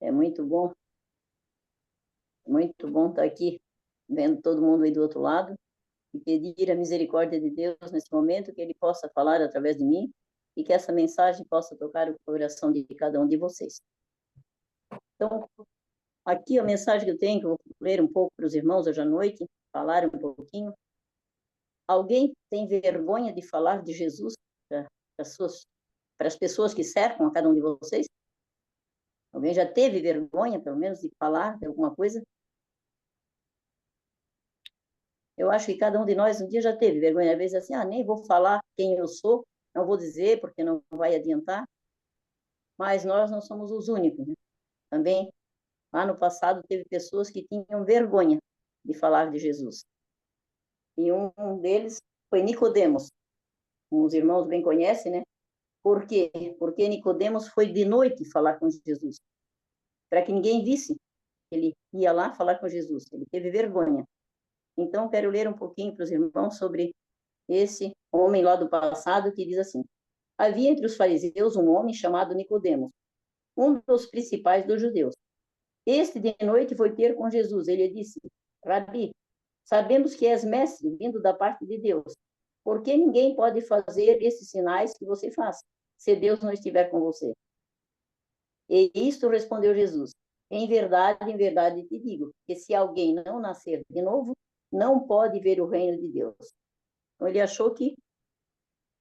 É muito bom estar aqui, vendo todo mundo aí do outro lado, e pedir a misericórdia de Deus nesse momento, que Ele possa falar através de mim, e que essa mensagem possa tocar o coração de cada um de vocês. Então, aqui a mensagem que eu tenho, que eu vou ler um pouco para os irmãos hoje à noite, falar um pouquinho. Alguém tem vergonha de falar de Jesus para as pessoas que cercam a cada um de vocês? Alguém já teve vergonha, pelo menos, de falar de alguma coisa? Eu acho que cada um de nós um dia já teve vergonha, às vezes assim, nem vou falar quem eu sou, não vou dizer porque não vai adiantar, mas nós não somos os únicos, né? Também, lá no passado, teve pessoas que tinham vergonha de falar de Jesus. E um deles foi Nicodemos. Os irmãos bem conhecem, né? Por quê? Porque Nicodemos foi de noite falar com Jesus, para que ninguém visse. Ele ia lá falar com Jesus, ele teve vergonha. Então, quero ler um pouquinho para os irmãos sobre esse homem lá do passado que diz assim: havia entre os fariseus um homem chamado Nicodemos, um dos principais dos judeus. Este de noite foi ter com Jesus. Ele disse: Rabi, sabemos que és mestre, vindo da parte de Deus. Por que ninguém pode fazer esses sinais que você faz, se Deus não estiver com você? E isto respondeu Jesus: em verdade te digo, que se alguém não nascer de novo, não pode ver o reino de Deus. Então, ele achou que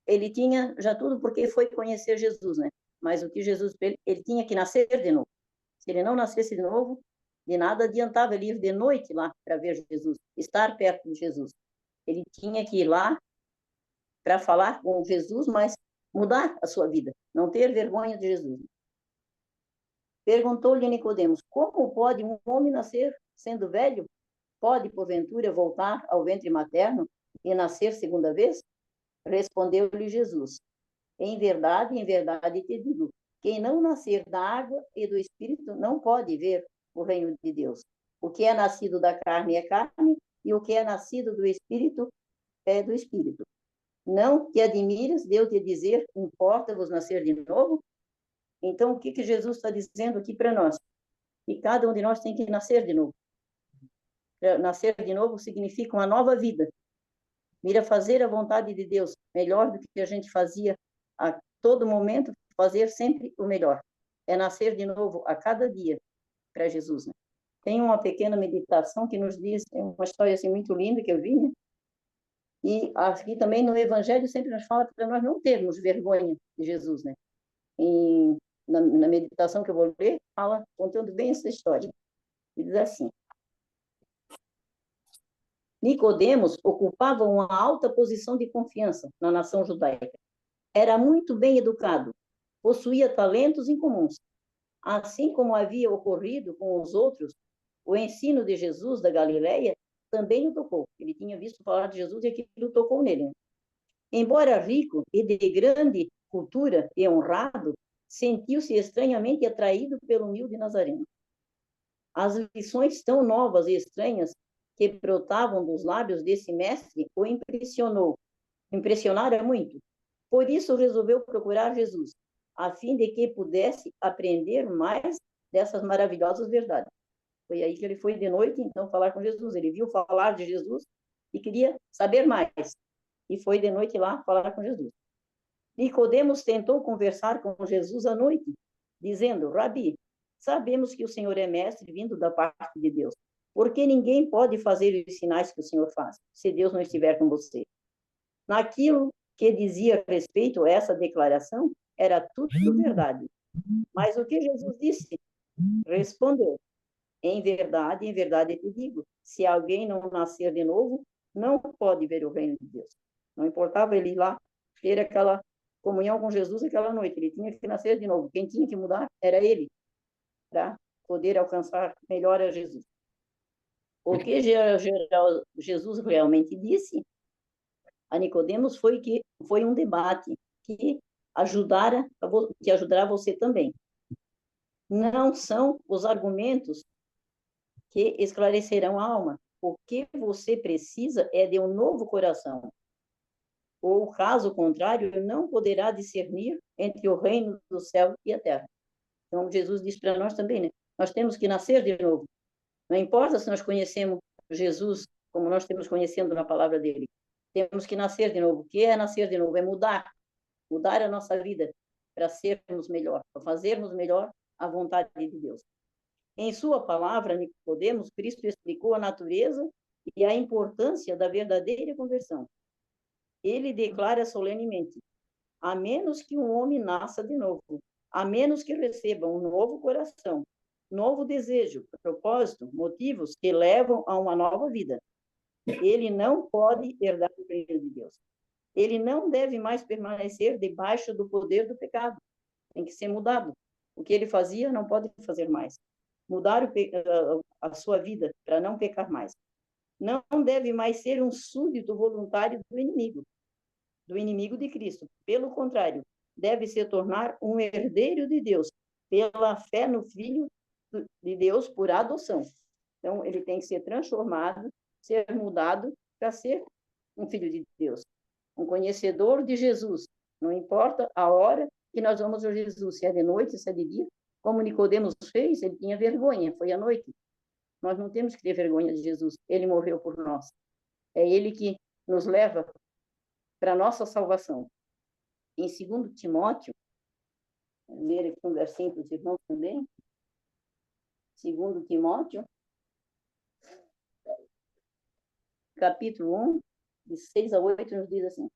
ele tinha já tudo porque foi conhecer Jesus, né? Mas o que Jesus, ele tinha que nascer de novo. Se ele não nascesse de novo, de nada adiantava ele ir de noite lá para ver Jesus, estar perto de Jesus. Ele tinha que ir lá para falar com Jesus, mas mudar a sua vida, não ter vergonha de Jesus. Perguntou-lhe Nicodemos: como pode um homem nascer sendo velho? Pode, porventura, voltar ao ventre materno e nascer segunda vez? Respondeu-lhe Jesus: em verdade te digo, quem não nascer da água e do Espírito não pode ver o reino de Deus. O que é nascido da carne é carne, e o que é nascido do Espírito é do Espírito. Não te admires de eu te dizer, importa-vos nascer de novo? Então, o que Jesus está dizendo aqui para nós? Que cada um de nós tem que nascer de novo. Nascer de novo significa uma nova vida. Mira fazer a vontade de Deus, melhor do que a gente fazia a todo momento, fazer sempre o melhor. É nascer de novo a cada dia para Jesus, né? Tem uma pequena meditação que nos diz, é uma história assim muito linda que eu vi, né? E aqui também no Evangelho sempre nos fala para nós não termos vergonha de Jesus, né? Na meditação que eu vou ler, fala, contando bem essa história. E diz assim: Nicodemos ocupava uma alta posição de confiança na nação judaica. Era muito bem educado, possuía talentos incomuns. Assim como havia ocorrido com os outros, o ensino de Jesus da Galileia também o tocou. Ele tinha visto falar de Jesus e aquilo tocou nele. Embora rico e de grande cultura e honrado, sentiu-se estranhamente atraído pelo humilde Nazareno. As lições tão novas e estranhas que brotavam dos lábios desse mestre o impressionara muito. Por isso resolveu procurar Jesus, a fim de que pudesse aprender mais dessas maravilhosas verdades. Foi aí que ele foi de noite, então, falar com Jesus. Ele viu falar de Jesus e queria saber mais. E foi de noite lá falar com Jesus. Nicodemos tentou conversar com Jesus à noite, dizendo: Rabi, sabemos que o Senhor é mestre vindo da parte de Deus, porque ninguém pode fazer os sinais que o Senhor faz, se Deus não estiver com você. Naquilo que dizia respeito a essa declaração, era tudo verdade. Mas o que Jesus disse? Respondeu: em verdade te digo, se alguém não nascer de novo, não pode ver o reino de Deus. Não importava ele ir lá ter aquela comunhão com Jesus aquela noite, ele tinha que nascer de novo. Quem tinha que mudar era ele, para poder alcançar melhor a Jesus. O que Jesus realmente disse a Nicodemos foi um debate que ajudará você também. Não são os argumentos que esclarecerão a alma. O que você precisa é de um novo coração. Ou, caso contrário, não poderá discernir entre o reino do céu e a terra. Então, Jesus disse para nós também, né? Nós temos que nascer de novo. Não importa se nós conhecemos Jesus como nós temos conhecendo na palavra dele. Temos que nascer de novo. O que é nascer de novo? É mudar a nossa vida para sermos melhor, para fazermos melhor a vontade de Deus. Em sua palavra, Nicodemos, Cristo explicou a natureza e a importância da verdadeira conversão. Ele declara solenemente: a menos que um homem nasça de novo, a menos que receba um novo coração, novo desejo, propósito, motivos que levam a uma nova vida, ele não pode herdar o reino de Deus. Ele não deve mais permanecer debaixo do poder do pecado. Tem que ser mudado. O que ele fazia não pode fazer mais. Mudar a sua vida para não pecar mais. Não deve mais ser um súdito voluntário do inimigo de Cristo. Pelo contrário, deve se tornar um herdeiro de Deus pela fé no Filho de Deus por adoção. Então, ele tem que ser transformado, ser mudado para ser um filho de Deus, um conhecedor de Jesus. Não importa a hora que nós vamos a Jesus, se é de noite, se é de dia, como Nicodemos fez, ele tinha vergonha, foi à noite. Nós não temos que ter vergonha de Jesus, ele morreu por nós. É ele que nos leva para a nossa salvação. Em 2 Timóteo, vou ler aqui um versinho para os irmãos também. 2 Timóteo, capítulo 1, de 6 a 8, nos diz assim: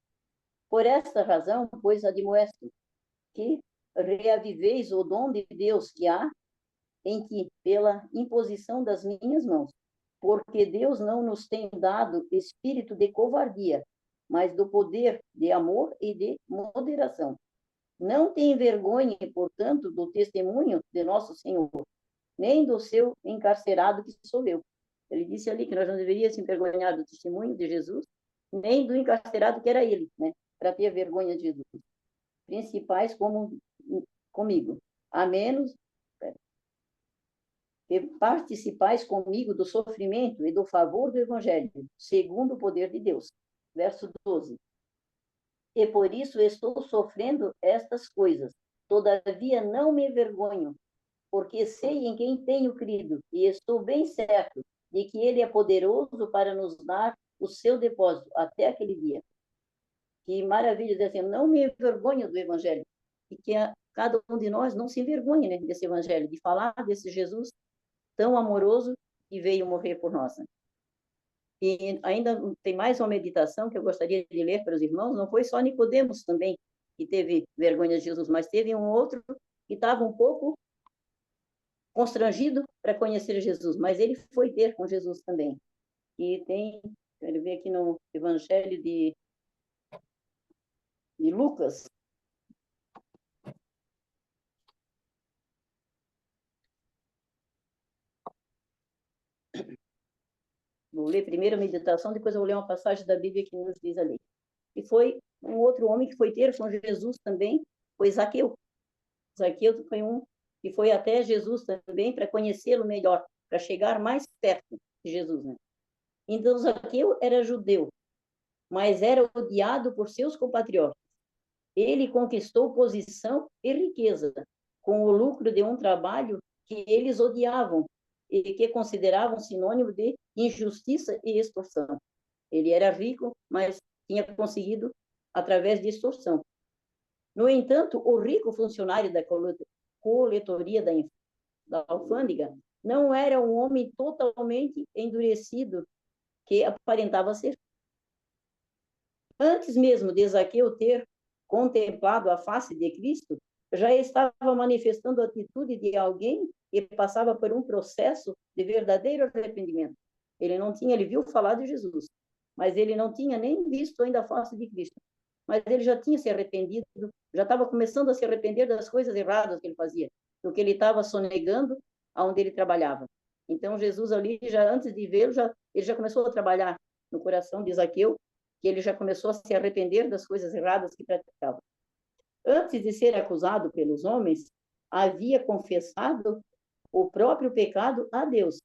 por esta razão, pois admoesto que reaviveis o dom de Deus que há em ti, pela imposição das minhas mãos. Porque Deus não nos tem dado espírito de covardia, mas do poder, de amor e de moderação. Não tem vergonha, portanto, do testemunho de nosso Senhor, nem do seu encarcerado que sou eu. Ele disse ali que nós não deveríamos se envergonhar do testemunho de Jesus, nem do encarcerado que era ele, né? Para ter vergonha de Jesus. Principais como comigo, a menos que participais comigo do sofrimento e do favor do Evangelho, segundo o poder de Deus. Verso 12. E por isso estou sofrendo estas coisas. Todavia não me envergonho, porque sei em quem tenho crido, e estou bem certo de que ele é poderoso para nos dar o seu depósito até aquele dia. Que maravilha, dizer assim, não me envergonho do Evangelho, e que cada um de nós não se envergonhe, né, desse Evangelho, de falar desse Jesus tão amoroso que veio morrer por nós. Né? E ainda tem mais uma meditação que eu gostaria de ler para os irmãos. Não foi só Nicodemos também que teve vergonha de Jesus, mas teve um outro que estava um pouco constrangido para conhecer Jesus, mas ele foi ter com Jesus também. E tem, quero ver aqui no Evangelho de Lucas, vou ler primeiro a meditação, depois eu vou ler uma passagem da Bíblia que nos diz ali. E foi um outro homem que foi ter com Jesus também, foi Zaqueu. Zaqueu foi um que foi até Jesus também para conhecê-lo melhor, para chegar mais perto de Jesus, né? Então, Zaqueu era judeu, mas era odiado por seus compatriotas. Ele conquistou posição e riqueza com o lucro de um trabalho que eles odiavam e que consideravam sinônimo de injustiça e extorsão. Ele era rico, mas tinha conseguido através de extorsão. No entanto, o rico funcionário da coletoria da alfândega não era um homem totalmente endurecido que aparentava ser. Antes mesmo de Zaqueu ter contemplado a face de Cristo, já estava manifestando a atitude de alguém que passava por um processo de verdadeiro arrependimento. Ele viu falar de Jesus, mas ele não tinha nem visto ainda a face de Cristo. Mas ele já tinha se arrependido, já estava começando a se arrepender das coisas erradas que ele fazia, do que ele estava sonegando aonde ele trabalhava. Então Jesus ali, já antes de vê-lo, ele já começou a trabalhar no coração de Zaqueu, que ele já começou a se arrepender das coisas erradas que praticava. Antes de ser acusado pelos homens, havia confessado o próprio pecado a Deus.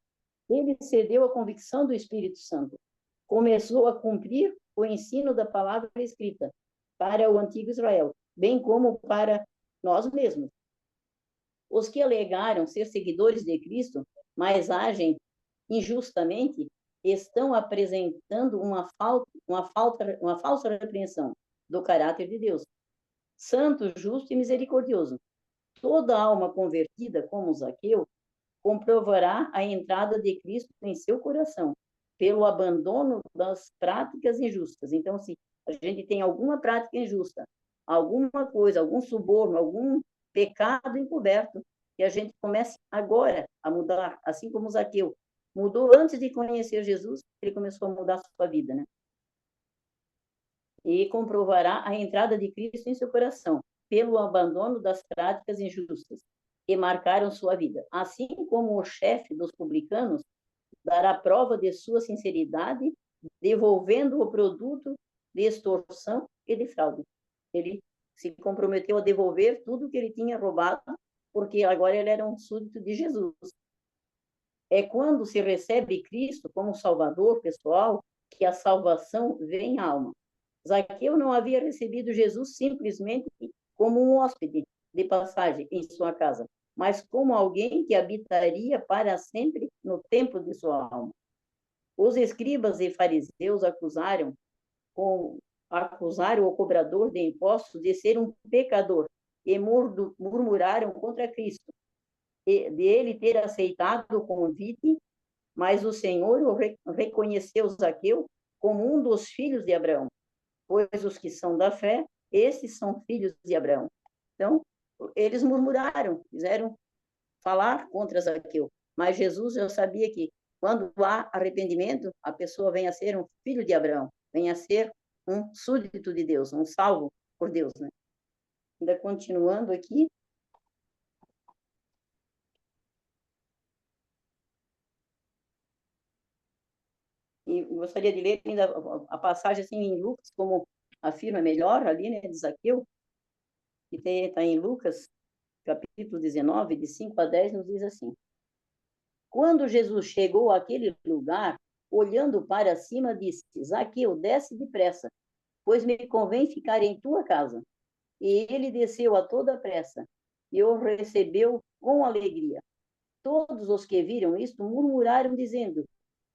Ele cedeu à convicção do Espírito Santo. Começou a cumprir o ensino da palavra escrita para o antigo Israel, bem como para nós mesmos. Os que alegaram ser seguidores de Cristo, mas agem injustamente, estão apresentando uma falsa repreensão do caráter de Deus, santo, justo e misericordioso. Toda alma convertida, como Zaqueu, comprovará a entrada de Cristo em seu coração, pelo abandono das práticas injustas. Então, se a gente tem alguma prática injusta, alguma coisa, algum suborno, algum pecado encoberto, que a gente comece agora a mudar, assim como Zaqueu mudou antes de conhecer Jesus, ele começou a mudar a sua vida, né? E comprovará a entrada de Cristo em seu coração, pelo abandono das práticas injustas que marcaram sua vida. Assim como o chefe dos publicanos dará prova de sua sinceridade, devolvendo o produto de extorsão e de fraude. Ele se comprometeu a devolver tudo que ele tinha roubado, porque agora ele era um súdito de Jesus. É quando se recebe Cristo como Salvador pessoal que a salvação vem à alma. Zaqueu não havia recebido Jesus simplesmente como um hóspede de passagem em sua casa, mas como alguém que habitaria para sempre no templo de sua alma. Os escribas e fariseus acusaram o cobrador de impostos de ser um pecador e murmuraram contra Cristo, de ele ter aceitado o convite, mas o Senhor o reconheceu Zaqueu como um dos filhos de Abraão, pois os que são da fé, esses são filhos de Abraão. Então, eles murmuraram, fizeram falar contra Zaqueu, mas Jesus já sabia que quando há arrependimento, a pessoa vem a ser um filho de Abraão, vem a ser um súdito de Deus, um salvo por Deus, né? Ainda continuando aqui, e gostaria de ler ainda a passagem assim em Lucas, como afirma melhor ali, né, de Zaqueu, que está em Lucas, capítulo 19, de 5 a 10, nos diz assim: Quando Jesus chegou àquele lugar, olhando para cima, disse: Zaqueu, desce depressa, pois me convém ficar em tua casa. E ele desceu a toda pressa e o recebeu com alegria. Todos os que viram isto murmuraram, dizendo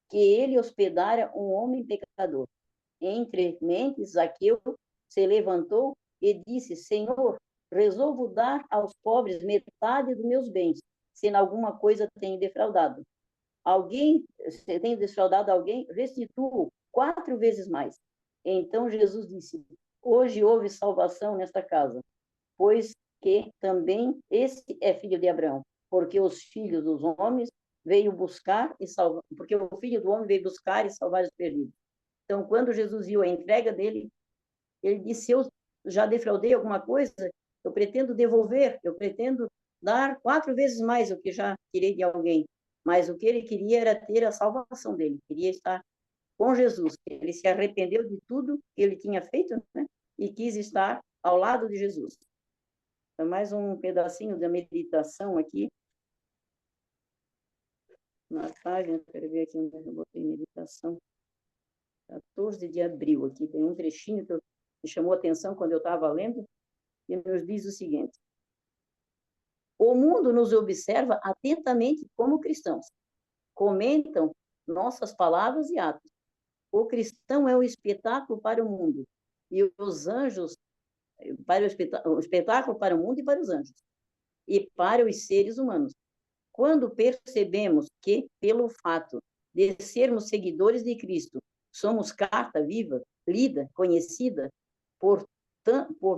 que ele hospedara um homem pecador. Entre mentes, Zaqueu se levantou e disse: Senhor, resolvo dar aos pobres metade dos meus bens, se em alguma coisa tenho defraudado. Se tenho defraudado alguém, restituo 4 vezes mais. Então Jesus disse: Hoje houve salvação nesta casa, pois que também esse é filho de Abraão, porque os filhos dos homens veio buscar e salvar, porque o filho do homem veio buscar e salvar os perdidos. Então, quando Jesus viu a entrega dele, ele disse: eu já defraudei alguma coisa, eu pretendo devolver, eu pretendo dar 4 vezes mais o que já tirei de alguém. Mas o que ele queria era ter a salvação dele, queria estar com Jesus. Ele se arrependeu de tudo que ele tinha feito, né? E quis estar ao lado de Jesus. Então, mais um pedacinho da meditação aqui. Na página, quero ver aqui onde eu botei meditação. 14 de abril, aqui tem um trechinho que me chamou a atenção quando eu estava lendo, e nos diz o seguinte: o mundo nos observa atentamente como cristãos, comentam nossas palavras e atos. O cristão é um espetáculo para o mundo, e os anjos, para o espetáculo para o mundo e para os anjos, e para os seres humanos. Quando percebemos que, pelo fato de sermos seguidores de Cristo, somos carta viva, lida, conhecida por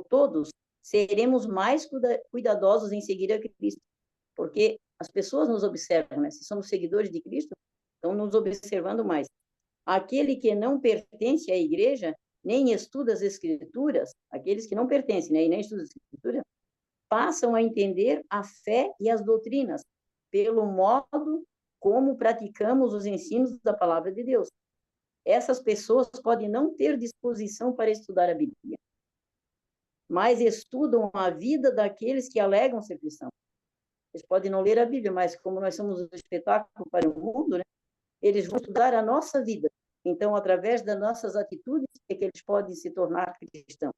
todos, seremos mais cuidadosos em seguir a Cristo, porque as pessoas nos observam, né? Se somos seguidores de Cristo, estão nos observando mais. Aquele que não pertence à igreja, nem estuda as Escrituras, aqueles que não pertencem, né, e nem estudam as Escrituras, passam a entender a fé e as doutrinas pelo modo como praticamos os ensinos da palavra de Deus. Essas pessoas podem não ter disposição para estudar a Bíblia, mas estudam a vida daqueles que alegam ser cristãos. Eles podem não ler a Bíblia, mas como nós somos um espetáculo para o mundo, né, eles vão estudar a nossa vida. Então, através das nossas atitudes, é que eles podem se tornar cristãos.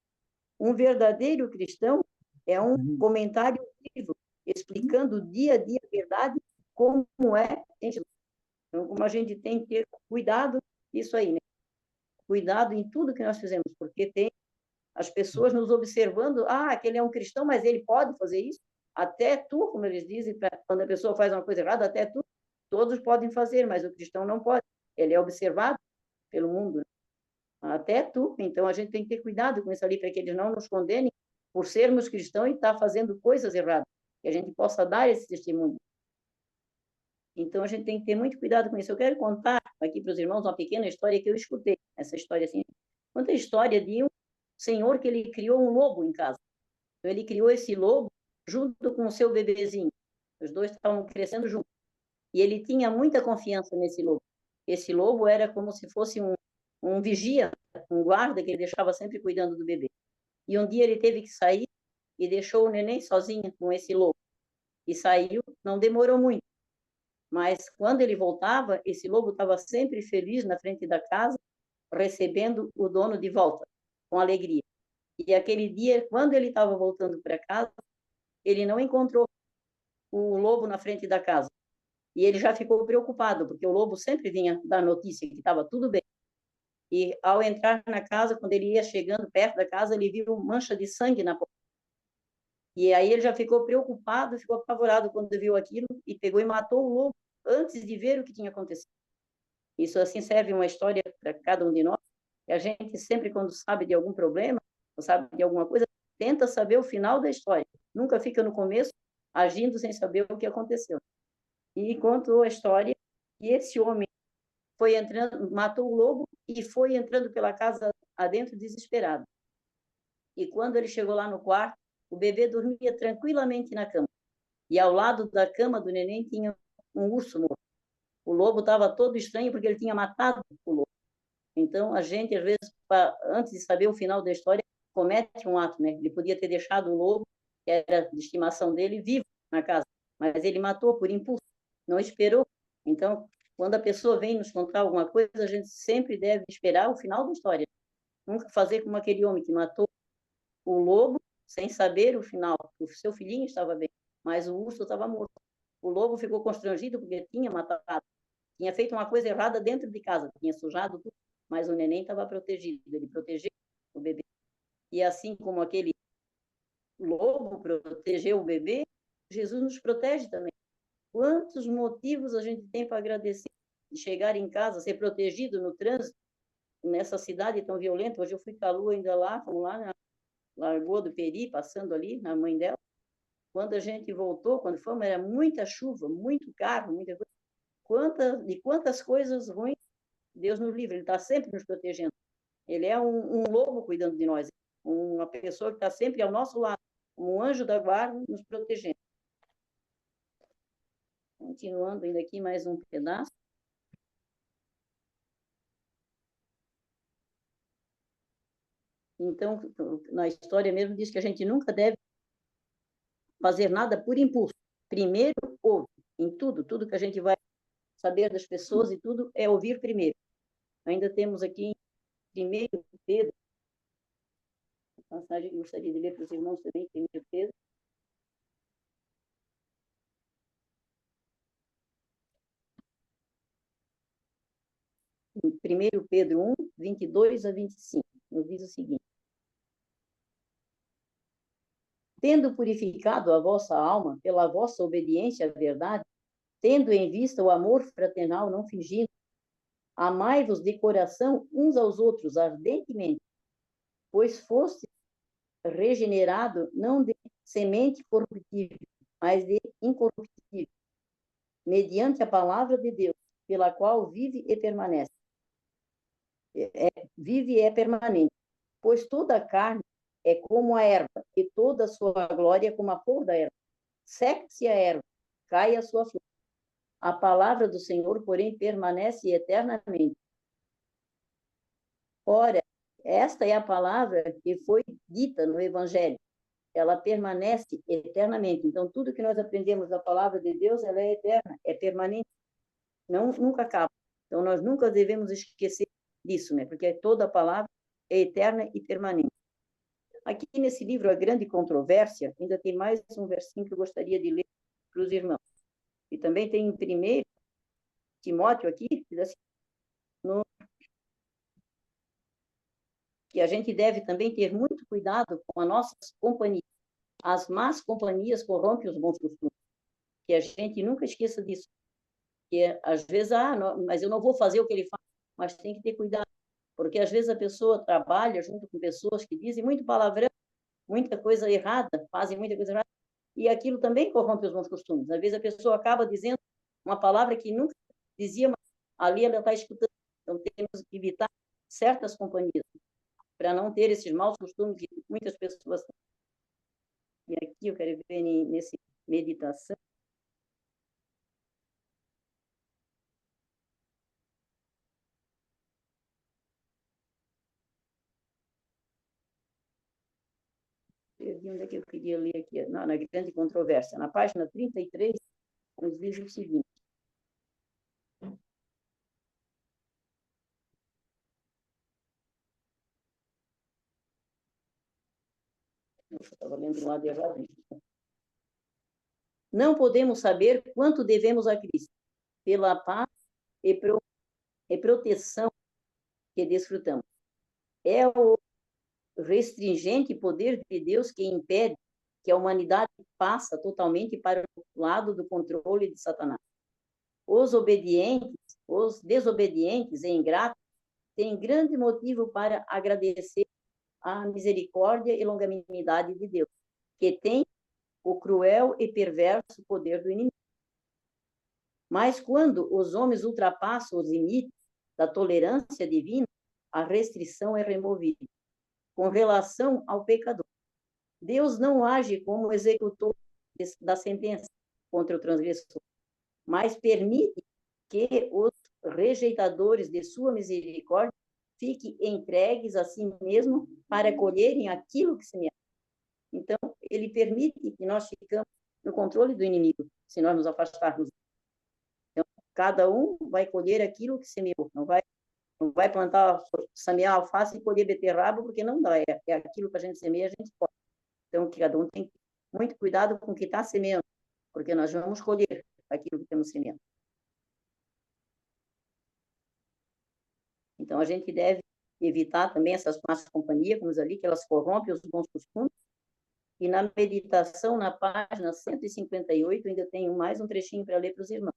Um verdadeiro cristão é um comentário vivo explicando dia a dia a verdade, como é em Jesus. Então, como a gente tem que ter cuidado, isso aí, né? Cuidado em tudo que nós fizemos, porque tem as pessoas nos observando, aquele é um cristão, mas ele pode fazer isso? Até tu, como eles dizem, quando a pessoa faz uma coisa errada, até tu, todos podem fazer, mas o cristão não pode. Ele é observado pelo mundo, né? Até tu. Então, a gente tem que ter cuidado com isso ali, para que eles não nos condenem por sermos cristãos e estar fazendo coisas erradas, que a gente possa dar esse testemunho. Então, a gente tem que ter muito cuidado com isso. Eu quero contar aqui para os irmãos uma pequena história que eu escutei. Essa história, assim, conta a história de um senhor que ele criou um lobo em casa. Então, ele criou esse lobo junto com o seu bebezinho. Os dois estavam crescendo juntos. E ele tinha muita confiança nesse lobo. Esse lobo era como se fosse um vigia, um guarda que ele deixava sempre cuidando do bebê. E um dia ele teve que sair e deixou o neném sozinho com esse lobo. E saiu, não demorou muito. Mas quando ele voltava, esse lobo estava sempre feliz na frente da casa, recebendo o dono de volta, com alegria. E aquele dia, quando ele estava voltando para casa, ele não encontrou o lobo na frente da casa. E ele já ficou preocupado, porque o lobo sempre vinha dar notícia que estava tudo bem. E ao entrar na casa, quando ele ia chegando perto da casa, ele viu mancha de sangue na porta. E aí ele já ficou preocupado, ficou apavorado quando viu aquilo e pegou e matou o lobo antes de ver o que tinha acontecido. Isso assim serve uma história para cada um de nós. E a gente sempre, quando sabe de algum problema, ou sabe de alguma coisa, tenta saber o final da história. Nunca fica no começo agindo sem saber o que aconteceu. E contou a história que esse homem foi entrando, matou o lobo e foi entrando pela casa adentro desesperado. E quando ele chegou lá no quarto, o bebê dormia tranquilamente na cama. E ao lado da cama do neném tinha um urso morto. O lobo estava todo estranho porque ele tinha matado o lobo. Então, a gente, às vezes, antes de saber o final da história, comete um ato, né? Ele podia ter deixado o lobo, que era de estimação dele, vivo na casa, mas ele matou por impulso, não esperou. Então, quando a pessoa vem nos contar alguma coisa, a gente sempre deve esperar o final da história. Nunca fazer como aquele homem que matou o lobo sem saber o final. O seu filhinho estava bem, mas o urso estava morto. O lobo ficou constrangido porque tinha matado, tinha feito uma coisa errada dentro de casa, tinha sujado tudo, mas o neném estava protegido, ele protegeu o bebê. E assim como aquele lobo protegeu o bebê, Jesus nos protege também. Quantos motivos a gente tem para agradecer de chegar em casa, ser protegido no trânsito, nessa cidade tão violenta. Hoje eu fui com a Lu ainda lá, fomos lá na Lagoa do Peri, passando ali, na mãe dela. Quando a gente voltou, quando fomos, era muita chuva, muito carro, muita coisa. De quantas coisas ruins Deus nos livre, Ele está sempre nos protegendo. Ele é um lobo cuidando de nós, uma pessoa que está sempre ao nosso lado, um anjo da guarda nos protegendo. Continuando ainda aqui mais um pedaço. Então, na história mesmo diz que a gente nunca deve fazer nada por impulso. Primeiro, ouve em tudo que a gente vai saber das pessoas e tudo é ouvir primeiro. Ainda temos aqui em 1 Pedro, a passagem que eu gostaria de ler para os irmãos também, 1 Pedro. Em 1 Pedro 1, 22 a 25, nos diz o seguinte: tendo purificado a vossa alma pela vossa obediência à verdade, tendo em vista o amor fraternal não fingido, amai-vos de coração uns aos outros ardentemente, pois foste regenerado não de semente corruptível, mas de incorruptível, mediante a palavra de Deus, pela qual vive e permanece. Vive e é permanente. Pois toda a carne é como a erva, e toda a sua glória como a flor da erva. Seca-se a erva, cai a sua flor. A palavra do Senhor, porém, permanece eternamente. Ora, esta é a palavra que foi dita no Evangelho. Ela permanece eternamente. Então, tudo que nós aprendemos da palavra de Deus, ela é eterna, é permanente, não, nunca acaba. Então, nós nunca devemos esquecer disso, né? Porque toda a palavra é eterna e permanente. Aqui nesse livro, A Grande Controvérsia, ainda tem mais um versinho que eu gostaria de ler para os irmãos. E também tem em 1 Timóteo aqui, diz assim, que a gente deve também ter muito cuidado com as nossas companhias. As más companhias corrompem os bons costumes. Que a gente nunca esqueça disso. Que às vezes, não, mas eu não vou fazer o que ele faz, mas tem que ter cuidado. Porque às vezes a pessoa trabalha junto com pessoas que dizem muito palavrão, muita coisa errada, fazem muita coisa errada, e aquilo também corrompe os bons costumes. Às vezes a pessoa acaba dizendo uma palavra que nunca dizia, mas ali ela está escutando. Então temos que evitar certas companhias, para não ter esses maus costumes que muitas pessoas têm. E aqui eu quero ver nesse meditação. Onde é que eu queria ler aqui? Na Grande Controvérsia. Na página 33, nos diz o seguinte. Eu estava lendo do lado errado. Não podemos saber quanto devemos a Cristo, pela paz e proteção que desfrutamos. É o restringente poder de Deus que impede que a humanidade passe totalmente para o lado do controle de Satanás. Os desobedientes e ingratos têm grande motivo para agradecer a misericórdia e longanimidade de Deus, que tem o cruel e perverso poder do inimigo. Mas quando os homens ultrapassam os limites da tolerância divina, a restrição é removida. Com relação ao pecador, Deus não age como executor da sentença contra o transgressor, mas permite que os rejeitadores de sua misericórdia fiquem entregues a si mesmo para colherem aquilo que semearam. Então, ele permite que nós ficamos no controle do inimigo, se nós nos afastarmos. Então, cada um vai colher aquilo que semeou, não vai plantar, semear alface e colher beterraba, porque não dá, é aquilo que a gente semeia, a gente pode. Então, cada um tem muito cuidado com o que está semeando, porque nós vamos colher aquilo que estamos semeando. Então, a gente deve evitar também essas más companhias, como ali, que elas corrompem os bons costumes. E na meditação, na página 158, ainda tenho mais um trechinho para ler para os irmãos.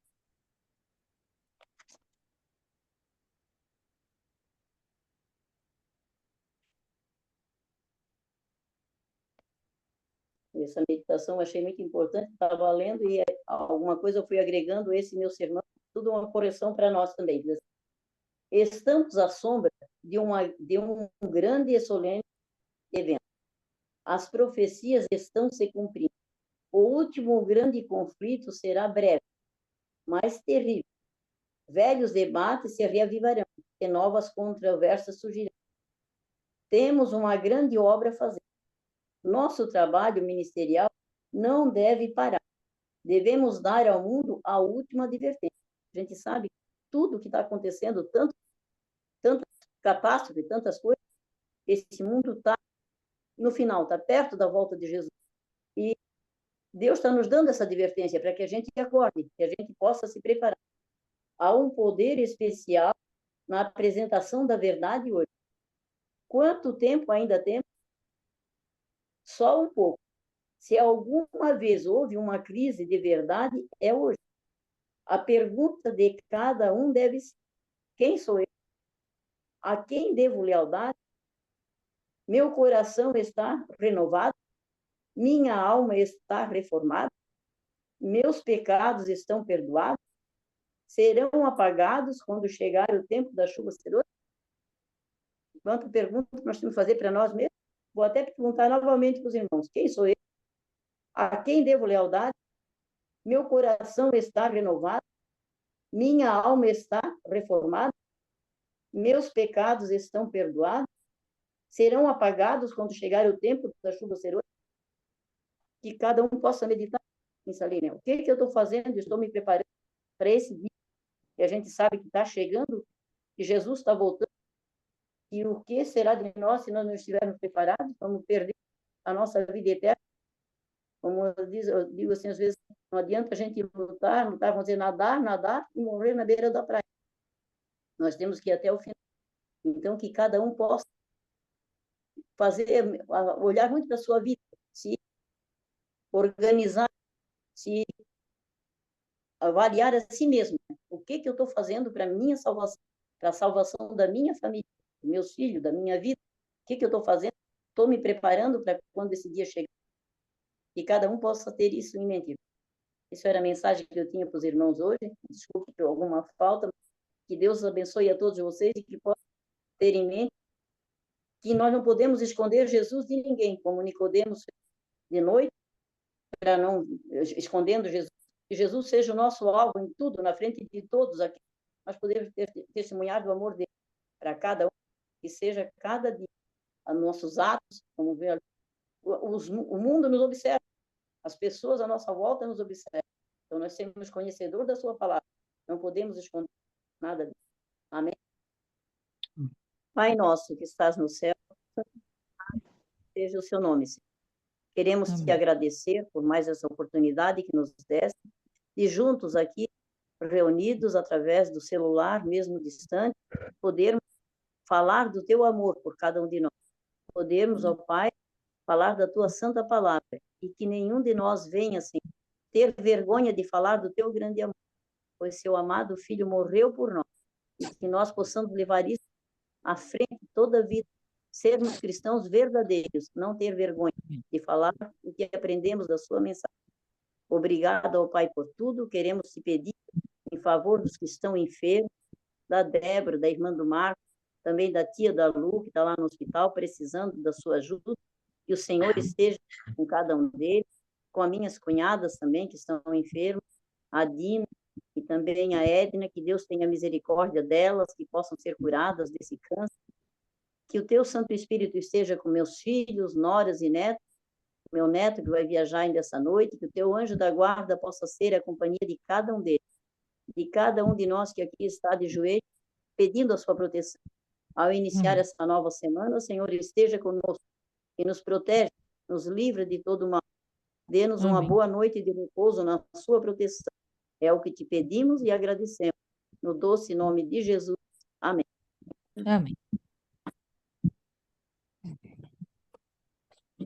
Essa meditação eu achei muito importante, estava lendo e alguma coisa eu fui agregando esse meu sermão, tudo uma correção para nós também. Estamos à sombra de um grande e solene evento. As profecias estão se cumprindo. O último grande conflito será breve, mas terrível. Velhos debates se reavivarão e novas controvérsias surgirão. Temos uma grande obra a fazer. Nosso trabalho ministerial não deve parar. Devemos dar ao mundo a última advertência. A gente sabe tudo que está acontecendo, tantas catástrofes, tantas coisas. Esse mundo está, no final, está perto da volta de Jesus. E Deus está nos dando essa advertência para que a gente acorde, que a gente possa se preparar. Há um poder especial na apresentação da verdade hoje. Quanto tempo ainda temos? Só um pouco. Se alguma vez houve uma crise de verdade, é hoje. A pergunta de cada um deve ser: quem sou eu? A quem devo lealdade? Meu coração está renovado? Minha alma está reformada? Meus pecados estão perdoados? Serão apagados quando chegar o tempo da chuva serôdia? Quanta pergunta nós temos que fazer para nós mesmos? Vou até perguntar novamente para os irmãos: quem sou eu? A quem devo lealdade? Meu coração está renovado? Minha alma está reformada? Meus pecados estão perdoados? Serão apagados quando chegar o tempo da chuva serôdia? Que cada um possa meditar nisso ali, né? O que eu estou fazendo? Estou me preparando para esse dia, que a gente sabe que está chegando, que Jesus está voltando, e o que será de nós se nós não estivermos preparados? Vamos perder a nossa vida eterna. Como eu digo assim, às vezes, não adianta a gente lutar, vamos dizer, nadar e morrer na beira da praia. Nós temos que ir até o final. Então, que cada um possa olhar muito para a sua vida, se organizar, se avaliar a si mesmo. O que eu estou fazendo para a minha salvação, para a salvação da minha família, dos meus filhos, da minha vida? O que eu estou fazendo? Estou me preparando para quando esse dia chegar? Que cada um possa ter isso em mente. Isso era a mensagem que eu tinha para os irmãos hoje. Desculpe por alguma falta. Que Deus abençoe a todos vocês e que possam ter em mente que nós não podemos esconder Jesus de ninguém, como Nicodemos de noite, para não escondendo Jesus. Que Jesus seja o nosso alvo em tudo, na frente de todos aqui. Nós podemos testemunhar do amor dele para cada um, que seja cada dia, nossos atos, como vê ali, o mundo nos observa, as pessoas à nossa volta nos observam. Então, nós somos conhecedores da sua palavra. Não podemos esconder nada disso. Amém? Pai nosso que estás no céu, seja o seu nome, Senhor. Queremos te agradecer por mais essa oportunidade que nos deste e juntos aqui, reunidos através do celular, mesmo distante, podermos falar do teu amor por cada um de nós. Podermos, ó Pai, falar da tua santa palavra e que nenhum de nós venha, assim, ter vergonha de falar do teu grande amor, pois seu amado Filho morreu por nós e que nós possamos levar isso à frente toda a vida, sermos cristãos verdadeiros, não ter vergonha de falar o que aprendemos da sua mensagem. Obrigado ao Pai por tudo, queremos te pedir em favor dos que estão enfermos, da Débora, da irmã do Marcos, também da tia da Lu, que está lá no hospital, precisando da sua ajuda, que o Senhor esteja com cada um deles, com as minhas cunhadas também, que estão enfermas, a Dina e também a Edna, que Deus tenha misericórdia delas, que possam ser curadas desse câncer, que o teu Santo Espírito esteja com meus filhos, noras e netos, meu neto que vai viajar ainda essa noite, que o teu anjo da guarda possa ser a companhia de cada um deles, de cada um de nós que aqui está de joelhos, pedindo a sua proteção. Ao iniciar essa nova semana, o Senhor esteja conosco e nos protege, nos livra de todo mal. Dê-nos uma boa noite de repouso na sua proteção. É o que te pedimos e agradecemos. No doce nome de Jesus. Amém. Amém.